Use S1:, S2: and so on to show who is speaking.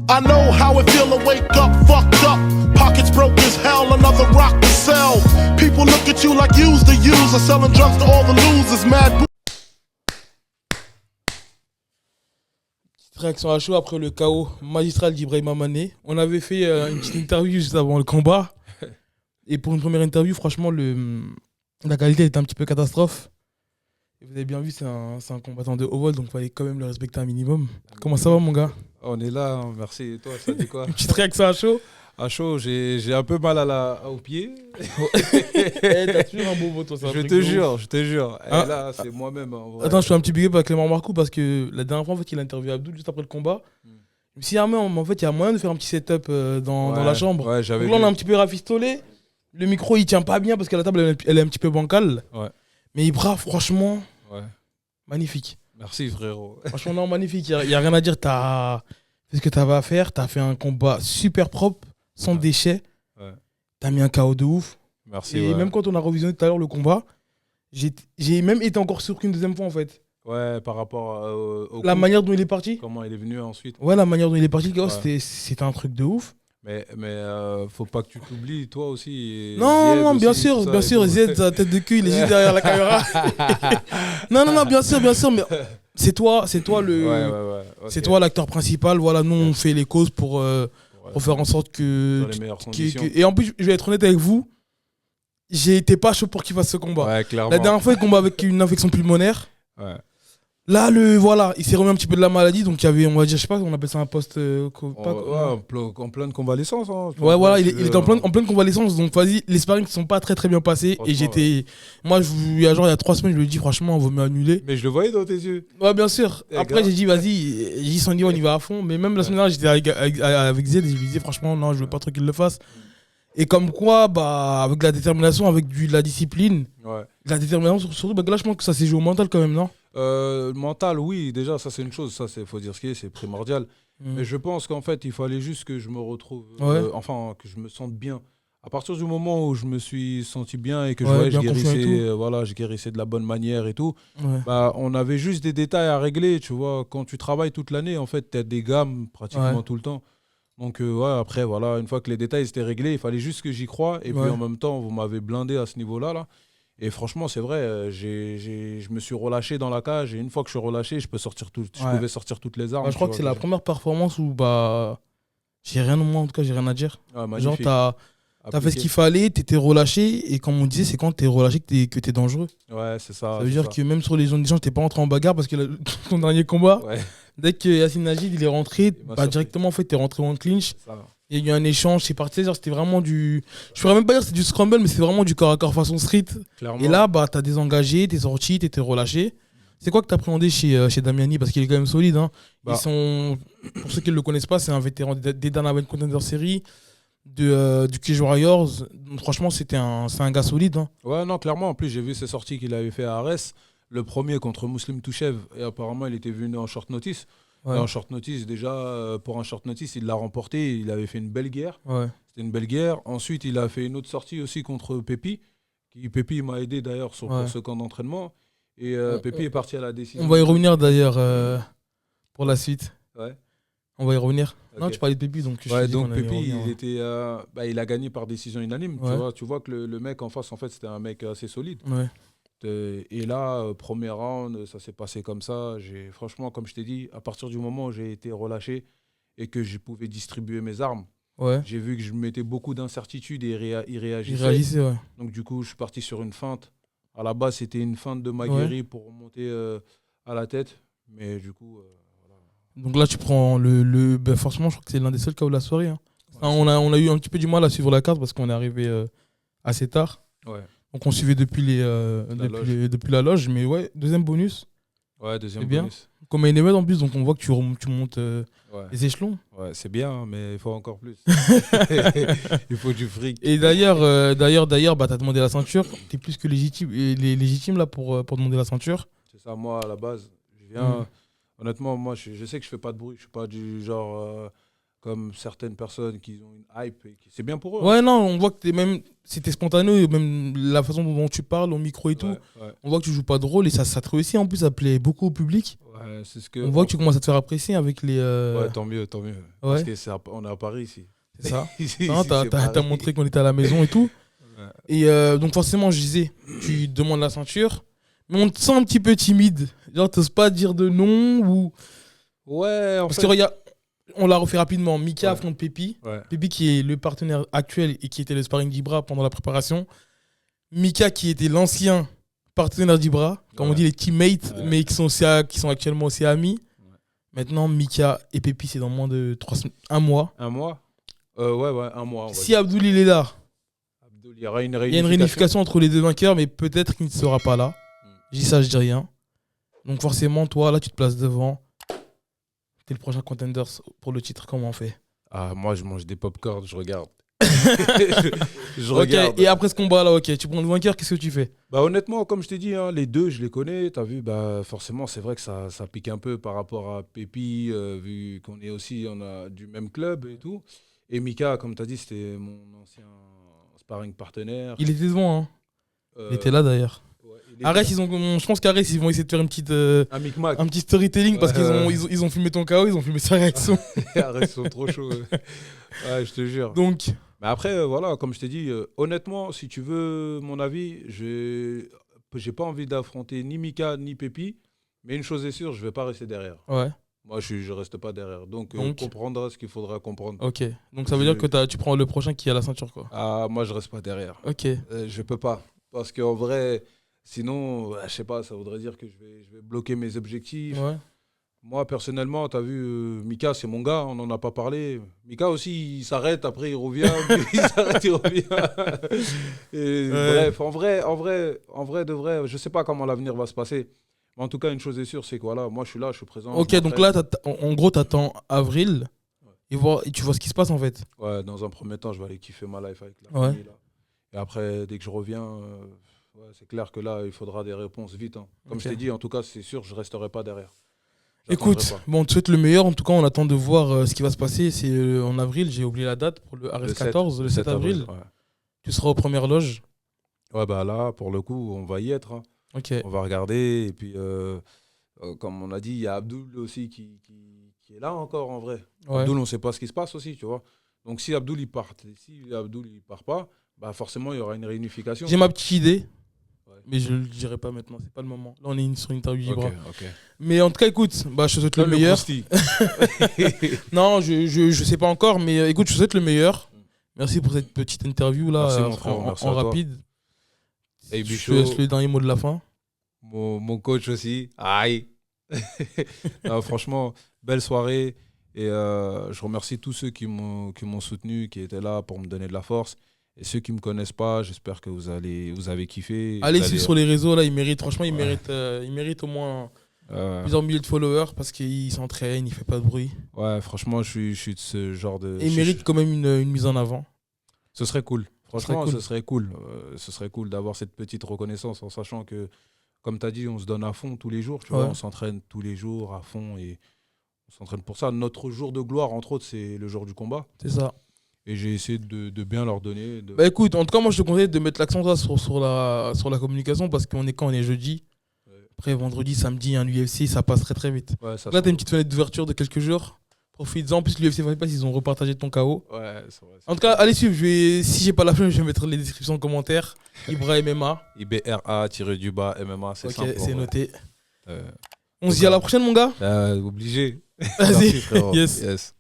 S1: I know how it feel to wake up, fucked up. Pockets broke as hell, another rock to sell. People look at you like you's the user, selling drugs to all the losers, mad.
S2: Petite réaction à chaud après le KO magistral d'Ibrahima Mané. On avait fait une petite interview juste avant le combat. Et pour une première interview, franchement, la qualité était un petit peu catastrophe. Et vous avez bien vu, c'est un combattant de haut vol, donc il fallait quand même le respecter un minimum. Comment ça va, mon gars?
S3: On est là, hein, merci. Et toi, ça dit quoi?
S2: Une petite réaction à chaud?
S3: À chaud, j'ai un peu mal au pied.
S2: T'as toujours un bobo, toi, ça.
S3: Je te jure.
S2: Hein?
S3: Et là, c'est moi-même.
S2: Attends, je fais un petit big up à Clément Marcoux parce que la dernière fois, en fait, il a interviewé Abdoul juste après le combat. Je me suis dit, en fait, il y a moyen de faire un petit setup dans la chambre.
S3: Ouais, j'avais
S2: donc là, on
S3: vu.
S2: a un petit peu rafistolé. Le micro, il tient pas bien parce que la table, elle est un petit peu bancale.
S3: Ouais.
S2: Mais Ibra, franchement,
S3: Ouais.
S2: magnifique.
S3: Merci, frérot.
S2: Franchement, non, magnifique. Il n'y a rien à dire. T'as fait ce que t'avais à faire. T'as fait un combat super propre, sans déchets.
S3: Ouais.
S2: T'as mis un KO de ouf.
S3: Merci.
S2: Et même quand on a revisionné tout à l'heure le combat, j'ai même été encore surpris une deuxième fois, en fait.
S3: Ouais, par rapport au
S2: La
S3: coup,
S2: manière dont il est parti.
S3: comment il est venu ensuite.
S2: Ouais, la manière dont il est parti, le KO,
S3: Ouais.
S2: c'était un truc de ouf.
S3: Mais faut pas que tu t'oublies, toi aussi. Et
S2: Non,
S3: Zied
S2: non, bien
S3: aussi,
S2: sûr,
S3: tout ça
S2: bien
S3: et
S2: sûr.
S3: tout.
S2: Zied, sa tête de cul, il est juste derrière la caméra. non, bien sûr, mais c'est toi le.
S3: Ouais.
S2: C'est
S3: Ok.
S2: toi l'acteur principal. Voilà, nous, on fait les causes pour faire en sorte que.
S3: Dans les meilleures conditions.
S2: Et en plus, je vais être honnête avec vous, j'ai été pas chaud pour qu'il fasse ce combat.
S3: Ouais, clairement.
S2: La dernière fois, il combat avec une infection pulmonaire.
S3: Ouais.
S2: Là, voilà, il s'est remis un petit peu de la maladie, donc il y avait, on va dire, je sais pas, on appelle ça un post.
S3: En pleine convalescence. Hein, je
S2: Ouais,
S3: pense,
S2: voilà,
S3: parce
S2: il
S3: que,
S2: était en pleine convalescence, donc vas-y, les sparring ne sont pas très très bien passés. Et
S3: Franchement,
S2: j'étais. Moi, il y a 3 semaines, je lui ai dit, franchement, on vaut mieux annuler.
S3: Mais je le voyais dans tes yeux.
S2: Ouais, bien sûr.
S3: Et
S2: Après,
S3: grave.
S2: j'ai dit, vas-y, j'ai dit, Sandy, on y va à fond. Mais même la semaine dernière, j'étais avec Zed et je lui disais, franchement, non, je veux pas trop qu'il le fasse. Et comme quoi, bah, avec la détermination, avec la discipline,
S3: Ouais.
S2: la détermination, surtout, bah, là, je pense que ça s'est joué au mental quand même, non?
S3: Mental, oui, déjà, ça c'est une chose, ça faut dire ce qui est, c'est primordial. Mais je pense qu'en fait, il fallait juste que je me retrouve,
S2: Ouais.
S3: que je me sente bien. À partir du moment où je me suis senti bien et que
S2: Ouais,
S3: je
S2: bien confiant et
S3: guérissais, voilà, je guérissais de la bonne manière et tout,
S2: Ouais.
S3: bah, on avait juste des détails à régler, tu vois. Quand tu travailles toute l'année, en fait, tu as des gammes pratiquement
S2: Ouais.
S3: tout le temps. Donc, ouais, après, voilà, une fois que les détails étaient réglés, il fallait juste que j'y croie. Et
S2: Ouais.
S3: puis en même temps, vous m'avez blindé à ce niveau-là, là. Et franchement, c'est vrai, je me suis relâché dans la cage. Et une fois que je suis relâché, je pouvais sortir toutes les armes.
S2: Bah, je crois
S3: tu
S2: que c'est
S3: vois,
S2: la première performance où, bah, j'ai rien, moi, en tout cas, j'ai rien à dire.
S3: Ouais,
S2: Genre,
S3: magnifique.
S2: t'as fait ce qu'il fallait, t'étais relâché. Et comme on disait, c'est quand t'es relâché que t'es dangereux.
S3: Ouais, c'est ça.
S2: Ça veut dire que même sur les gens, t'es pas rentré en bagarre parce que ton dernier combat,
S3: Ouais,
S2: dès que Yacine Najid il est rentré,
S3: m'a
S2: bah,
S3: surpris.
S2: directement en fait t'es rentré en clinch.
S3: c'est ça.
S2: Il y a eu un échange, c'est parti. Genre, c'était vraiment du. Je pourrais même pas dire que c'était du scramble, mais c'est vraiment du corps à corps façon street.
S3: Clairement.
S2: Et là, bah, t'as désengagé, t'es sorti, t'étais relâché. C'est quoi que t'as appréhendé chez Damiani? Parce qu'il est quand même solide. Hein.
S3: Bah.
S2: Pour ceux qui ne le connaissent pas, c'est un vétéran des Dana Ben Contender Series, du Cage Warriors. Donc, franchement, c'est un gars solide. Hein.
S3: Ouais, non, clairement. En plus, j'ai vu ses sorties qu'il avait fait à Arès. Le premier contre Muslim Touchev. Et apparemment, il était venu en short notice.
S2: Ouais.
S3: Et en short notice, déjà, pour un short notice, il l'a remporté. Il avait fait une belle guerre.
S2: Ouais.
S3: C'était une belle guerre. Ensuite, il a fait une autre sortie aussi contre Pépi. Pépi m'a aidé d'ailleurs pour ce camp d'entraînement. Et Pépi est parti à la décision.
S2: On va y revenir d'ailleurs pour la suite.
S3: Ouais.
S2: On va y revenir.
S3: Ok.
S2: Non, tu parlais de Pépi, donc je
S3: Ouais,
S2: te dis
S3: donc
S2: qu'on allait y
S3: Pépi,
S2: revenir, ouais.
S3: il a gagné par décision unanime.
S2: Ouais.
S3: Tu vois que le mec en face, en fait, c'était un mec assez solide.
S2: Ouais.
S3: Et là, premier round, ça s'est passé comme ça. Franchement, comme je t'ai dit, à partir du moment où j'ai été relâché et que je pouvais distribuer mes armes,
S2: Ouais.
S3: j'ai vu que je mettais beaucoup d'incertitudes et il
S2: Il
S3: réagissait.
S2: réagissait, ouais.
S3: Donc du coup, je suis parti sur une feinte. À la base, c'était une feinte de Maguire pour monter à la tête. Mais du coup, voilà.
S2: Donc là, tu prends ben forcément, je crois que c'est l'un des seuls KO de la soirée. Hein.
S3: Ouais,
S2: on a eu un petit peu du mal à suivre la carte parce qu'on est arrivé assez tard.
S3: Ouais.
S2: Donc on suivait depuis la loge. Mais ouais, deuxième bonus.
S3: Ouais, deuxième
S2: C'est bien.
S3: bonus.
S2: Comme main event en plus, donc on voit que tu montes
S3: Ouais.
S2: les échelons.
S3: Ouais, c'est bien, mais il faut encore plus. Il faut du fric.
S2: Et d'ailleurs, bah, tu as demandé la ceinture. Tu es plus que légitime là, pour demander la ceinture.
S3: C'est ça, moi, à la base, je viens... Honnêtement, moi, je sais que je fais pas de bruit. Je suis pas du genre comme certaines personnes qui ont une hype. C'est bien pour eux.
S2: Ouais, non, on voit que c'était spontané, même la façon dont tu parles, au micro et tout.
S3: Ouais.
S2: On voit que tu joues pas de rôle et ça te réussit. En plus, ça plaît beaucoup au public.
S3: Ouais, c'est ce que.
S2: On voit que tu commences à te faire apprécier avec les.
S3: Ouais, tant mieux.
S2: Ouais.
S3: Parce qu'on est à Paris ici.
S2: C'est ça.
S3: Ici,
S2: Non,
S3: c'est
S2: t'as
S3: Paris.
S2: montré qu'on était à la maison et tout.
S3: Ouais.
S2: Et donc, forcément, je disais, tu demandes la ceinture, mais on te sent un petit peu timide. Genre, t'oses pas dire de non ou.
S3: Ouais, en
S2: Parce
S3: fait.
S2: que regarde, on l'a refait rapidement. Mika
S3: Ouais.
S2: affronte Pépi.
S3: Ouais.
S2: Pépi qui est le partenaire actuel et qui était le sparring d'Ibra pendant la préparation. Mika qui était l'ancien partenaire d'Ibra, comme on
S3: Ouais.
S2: dit les teammates,
S3: Ouais.
S2: mais qui sont actuellement aussi amis. Maintenant, Mika et Pépi, c'est dans moins de 1 mois.
S3: Un mois Ouais, un mois. On va
S2: Si
S3: dire.
S2: Abdoul il est là,
S3: Abdoul, il y aura une
S2: il y a
S3: réunification.
S2: une réunification entre les deux vainqueurs, mais peut-être qu'il ne sera pas là. Je dis ça, je dis rien. Donc forcément, toi, là, tu te places devant. T'es le prochain contender pour le titre. Comment on fait?
S3: Ah, moi, je mange des pop-corn, je regarde. je
S2: Ok,
S3: regarde.
S2: et après ce combat-là, ok, tu prends le vainqueur, qu'est-ce que tu fais?
S3: Bah, honnêtement, comme je t'ai dit, hein, les deux, je les connais. T'as vu, bah, forcément, c'est vrai que ça pique un peu par rapport à Pépi, vu qu'on est aussi, on a du même club et tout. Et Mika, comme t'as dit, c'était mon ancien sparring partenaire.
S2: Il était devant, hein.
S3: Euh,
S2: Il était là d'ailleurs.
S3: ouais, il était-
S2: Arès, je pense qu'Arès, ils vont essayer de faire une petite,
S3: Un micmac.
S2: un petit storytelling parce
S3: Ouais,
S2: qu'ils ont filmé ton KO, ils ont filmé sa réaction.
S3: Arrête, ils sont trop chauds. Ouais, je te jure.
S2: Donc,
S3: Mais après, voilà, comme je t'ai dit, honnêtement, si tu veux mon avis, j'ai pas envie d'affronter ni Mika ni Pépi. Mais une chose est sûre, je vais pas rester derrière.
S2: ouais,
S3: Moi, je reste pas derrière. Donc, on
S2: Donc.
S3: comprendra ce qu'il faudra comprendre.
S2: ok. Donc ça veut dire que tu prends le prochain qui a la ceinture, quoi.
S3: Ah, moi, je reste pas derrière.
S2: Ok.
S3: Je peux pas. Parce qu'en vrai, sinon, je sais pas, ça voudrait dire que je vais bloquer mes objectifs.
S2: Ouais.
S3: Moi, personnellement, tu as vu, Mika, c'est mon gars, on n'en a pas parlé. Mika aussi, il s'arrête, après il revient, puis il s'arrête, il revient. Et
S2: Ouais.
S3: Bref, en vrai, de vrai, je sais pas comment l'avenir va se passer. Mais en tout cas, une chose est sûre, c'est que voilà, moi, je suis là, je suis présent.
S2: Ok,
S3: je
S2: donc
S3: m'entraîne.
S2: là, en gros, t'attends avril
S3: Ouais.
S2: et tu vois ce qui se passe en fait.
S3: Ouais, dans un premier temps, je vais aller kiffer ma life avec la
S2: Ouais.
S3: famille. Là. Et après, dès que je reviens, ouais, c'est clair que là, il faudra des réponses vite. Hein. Comme
S2: Ok.
S3: je t'ai dit, en tout cas, c'est sûr, je resterai pas derrière.
S2: Écoute,
S3: J'attendrai
S2: bon, on te souhaite le meilleur. En tout cas, on attend de voir ce qui va se passer. C'est en avril, j'ai oublié la date pour le
S3: pas.
S2: RS14, le 7 avril.
S3: Ouais.
S2: Tu seras aux premières loges.
S3: Ouais, bah là, pour le coup, on va y être. Hein.
S2: Ok.
S3: On va regarder. Et puis, comme on a dit, il y a Abdoul aussi qui est là encore en vrai.
S2: Ouais.
S3: Abdoul, on ne sait pas ce qui se passe aussi, tu vois. Donc, si Abdoul il part, part pas, bah forcément, il y aura une réunification.
S2: J'ai ma petite idée,
S3: Ouais.
S2: mais je le dirai pas maintenant. C'est pas le moment. Là, on est sur une interview
S3: Ok,
S2: Ibra.
S3: ok.
S2: Mais en tout cas, écoute, bah, je te souhaite le
S3: Donne
S2: meilleur.
S3: croustille.
S2: Non, je sais pas encore, mais écoute, je te souhaite le meilleur. Merci pour cette petite interview là,
S3: Merci, mon frère, merci
S2: en
S3: à toi.
S2: rapide.
S3: Et
S2: Je te
S3: Bichot,
S2: laisse le dernier mot de la fin.
S3: mon coach aussi. Aïe. Non, franchement, belle soirée. Et je remercie tous ceux qui m'ont soutenu, qui étaient là pour me donner de la force. Et ceux qui ne me connaissent pas, j'espère que vous avez kiffé.
S2: Allez
S3: Vous
S2: suivre
S3: allez-
S2: sur les réseaux là, il mérite, franchement, il
S3: Ouais.
S2: mérite au moins
S3: Euh,
S2: plusieurs milliers de followers parce qu'il s'entraîne, il fait pas de bruit.
S3: ouais, franchement, je suis de ce genre de.
S2: Et il mérite quand même une mise en avant.
S3: Ce serait cool. Franchement,
S2: cool.
S3: ce serait cool. Ce serait cool d'avoir cette petite reconnaissance en sachant que, comme tu as dit, on se donne à fond tous les jours. Tu vois,
S2: Ouais.
S3: on s'entraîne tous les jours à fond et on s'entraîne pour ça. Notre jour de gloire, entre autres, c'est le jour du combat.
S2: C'est ça.
S3: Et j'ai essayé de bien leur donner.
S2: Bah écoute, en tout cas, moi je te conseille de mettre l'accent là, sur la communication parce qu'on est quand on est jeudi.
S3: Ouais.
S2: Après vendredi, samedi, un UFC, ça passe très très vite.
S3: Ouais, ça
S2: Là,
S3: se-
S2: t'as une petite fenêtre d'ouverture de quelques jours. Profites-en. En plus, l'UFC Fight Pass, ils ont repartagé ton KO.
S3: Ouais, c'est vrai.
S2: En tout cas, allez suivre. Si j'ai pas la flemme, je vais mettre les descriptions en commentaire. Ibra MMA.
S3: IBRA-du-bas MMA, c'est
S2: Ok,
S3: simple. en
S2: c'est
S3: vrai.
S2: noté.
S3: Euh,
S2: On se dit à la prochaine, mon gars.
S3: obligé.
S2: Vas-y.
S3: Merci, frérot.
S2: Yes.
S3: Yes.